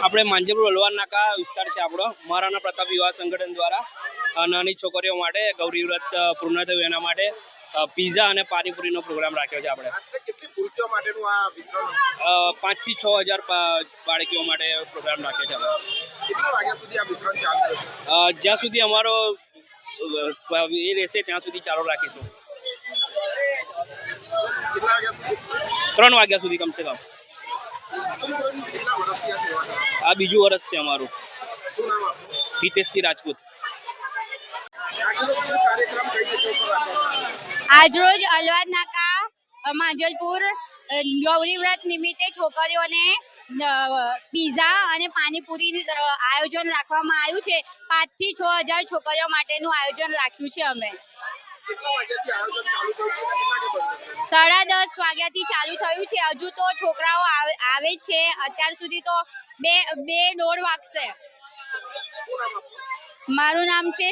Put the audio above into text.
આપણે માંજલપુર હલવાન નાકા વિસ્તાર છે આપણો મહારાણા પ્રતાપ યુવા સંગઠન દ્વારા નાની છોકરીઓ માટે ગૌરી વ્રત પૂર્ણ થયું એના માટે પીઝા અને પાણીપુરીનો પ્રોગ્રામ રાખ્યો છે આપણે 5 થી 6 હજાર બાળકીઓ માટે પ્રોગ્રામ રાખ્યો છે જ્યાં સુધી અમારો એ રહેશે ત્યાં સુધી ચાલુ રાખીશું 3 વાગ્યા સુધી કમસે કમ આ બીજું વર્ષ છે અમારું હિતેશસિંહ રાજપૂત આજરોજ હલવાદ નાકા માંજલપુર ગૌરી વ્રત નિમિત્તે છોકરીઓને પીઝા અને પાણીપુરી આયોજન રાખવામાં આવ્યું છે 5 થી 6 હજાર છોકરીઓ માટેનું આયોજન રાખ્યું છે અમે 10:30 વાગ્યાથી ચાલુ થયું છે હજુ તો છોકરાઓ આવે જ છે અત્યાર સુધી તો 2-2:30 વાગશે મારું નામ છે